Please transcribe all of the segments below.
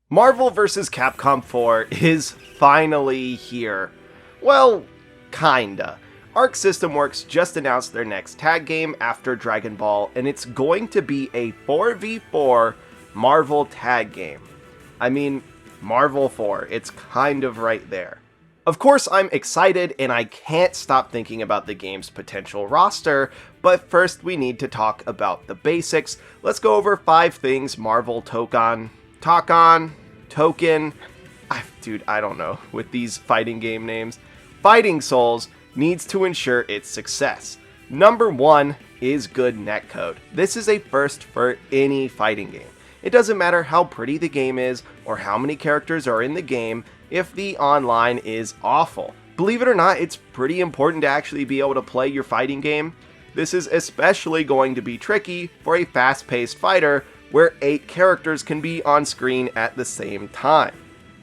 Marvel vs. Capcom 4 is finally here. Well, kinda. Arc System Works just announced their next tag game after Dragon Ball, and it's going to be a 4v4 Marvel tag game. I mean, Marvel 4, it's kind of right there. Of course, I'm excited and I can't stop thinking about the game's potential roster, but first we need to talk about the basics. Let's go over 5 things Marvel Tokon, dude, I don't know, with these fighting game names. Fighting Souls needs to ensure its success. Number 1 is good netcode. This is a first for any fighting game. It doesn't matter how pretty the game is or how many characters are in the game if the online is awful. Believe it or not, it's pretty important to actually be able to play your fighting game. This is especially going to be tricky for a fast-paced fighter where 8 characters can be on screen at the same time.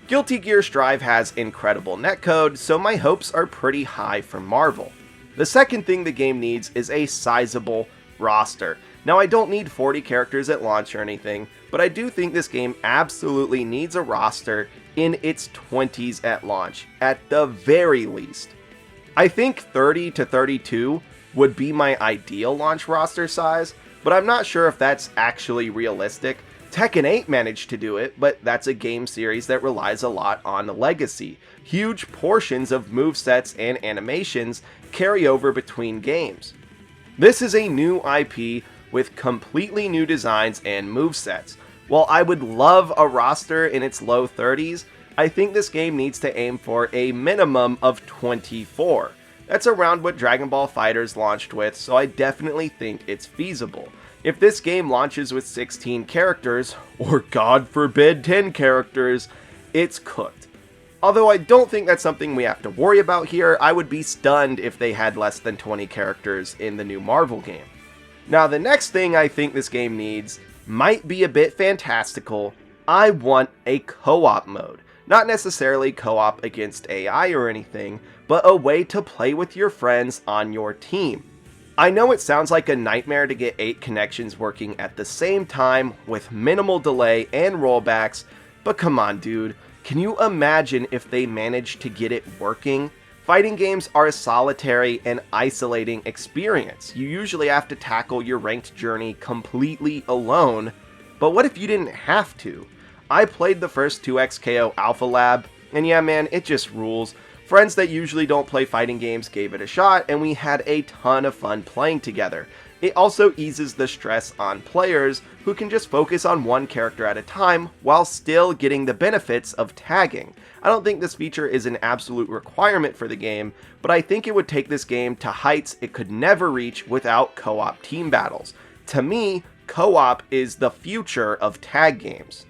Guilty Gear Strive has incredible netcode, so my hopes are pretty high for Marvel. The second thing the game needs is a sizable roster. Now, I don't need 40 characters at launch or anything, but I do think this game absolutely needs a roster in its 20s at launch, at the very least. I think 30 to 32 would be my ideal launch roster size, but I'm not sure if that's actually realistic. Tekken 8 managed to do it, but that's a game series that relies a lot on legacy. Huge portions of movesets and animations carry over between games. This is a new IP with completely new designs and movesets. While I would love a roster in its low 30s, I think this game needs to aim for a minimum of 24. That's around what Dragon Ball FighterZ launched with, so I definitely think it's feasible. If this game launches with 16 characters, or God forbid 10 characters, it's cooked. Although I don't think that's something we have to worry about here, I would be stunned if they had less than 20 characters in the new Marvel game. Now, the next thing I think this game needs might be a bit fantastical. I want a co-op mode. Not necessarily co-op against AI or anything, but a way to play with your friends on your team. I know it sounds like a nightmare to get 8 connections working at the same time with minimal delay and rollbacks, but come on dude, can you imagine if they managed to get it working? Fighting games are a solitary and isolating experience. You usually have to tackle your ranked journey completely alone, but what if you didn't have to? I played the first 2XKO Alpha Lab, and yeah man, it just rules. Friends that usually don't play fighting games gave it a shot, and we had a ton of fun playing together. It also eases the stress on players who can just focus on one character at a time while still getting the benefits of tagging. I don't think this feature is an absolute requirement for the game, but I think it would take this game to heights it could never reach without co-op team battles. To me, co-op is the future of tag games.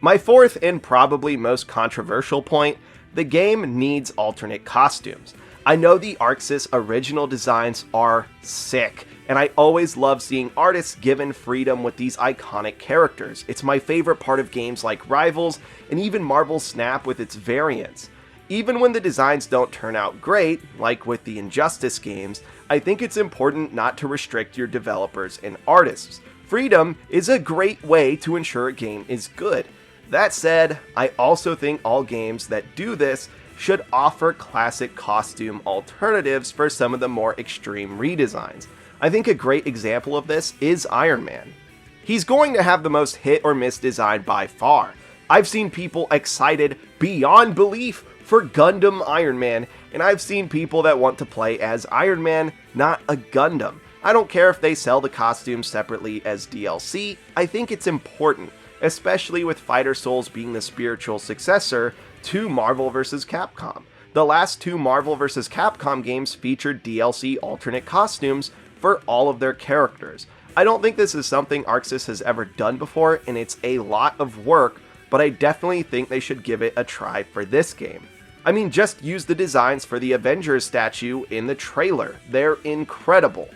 My fourth and probably most controversial point, the game needs alternate costumes. I know the ArcSys original designs are sick, and I always love seeing artists given freedom with these iconic characters. It's my favorite part of games like Rivals, and even Marvel Snap with its variants. Even when the designs don't turn out great, like with the Injustice games, I think it's important not to restrict your developers and artists. Freedom is a great way to ensure a game is good. That said, I also think all games that do this should offer classic costume alternatives for some of the more extreme redesigns. I think a great example of this is Iron Man. He's going to have the most hit or miss design by far. I've seen people excited beyond belief for Gundam Iron Man, and I've seen people that want to play as Iron Man, not a Gundam. I don't care if they sell the costumes separately as DLC, I think it's important, especially with Fighter Souls being the spiritual successor to Marvel vs. Capcom. The last 2 Marvel vs. Capcom games featured DLC alternate costumes for all of their characters. I don't think this is something ArcSys has ever done before, and it's a lot of work, but I definitely think they should give it a try for this game. I mean, just use the designs for the Avengers statue in the trailer. They're incredible.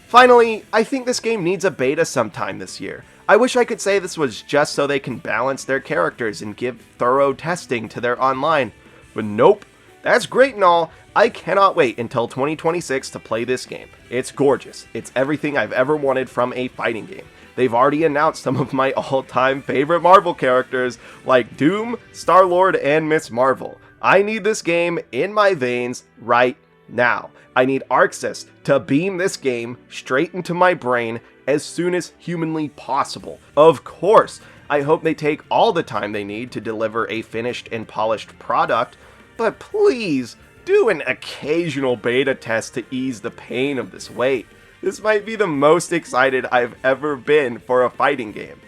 Finally, I think this game needs a beta sometime this year. I wish I could say this was just so they can balance their characters and give thorough testing to their online, but nope. That's great and all, I cannot wait until 2026 to play this game. It's gorgeous, it's everything I've ever wanted from a fighting game. They've already announced some of my all-time favorite Marvel characters like Doom, Star-Lord, and Miss Marvel. I need this game in my veins right now. I need Arxis to beam this game straight into my brain as soon as humanly possible. Of course, I hope they take all the time they need to deliver a finished and polished product, but please do an occasional beta test to ease the pain of this wait. This might be the most excited I've ever been for a fighting game.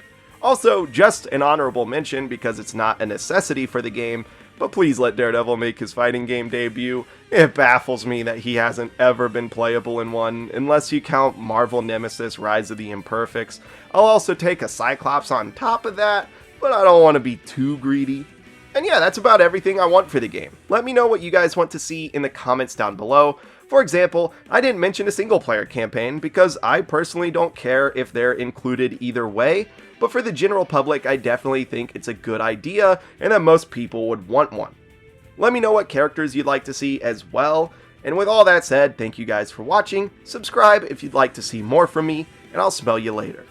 Also, just an honorable mention because it's not a necessity for the game, but please let Daredevil make his fighting game debut. It baffles me that he hasn't ever been playable in one, unless you count Marvel Nemesis Rise of the Imperfects. I'll also take a Cyclops on top of that, but I don't want to be too greedy. And yeah, that's about everything I want for the game. Let me know what you guys want to see in the comments down below. For example, I didn't mention a single player campaign because I personally don't care if they're included either way, but for the general public, I definitely think it's a good idea and that most people would want one. Let me know what characters you'd like to see as well. And with all that said, thank you guys for watching. Subscribe if you'd like to see more from me, and I'll smell you later.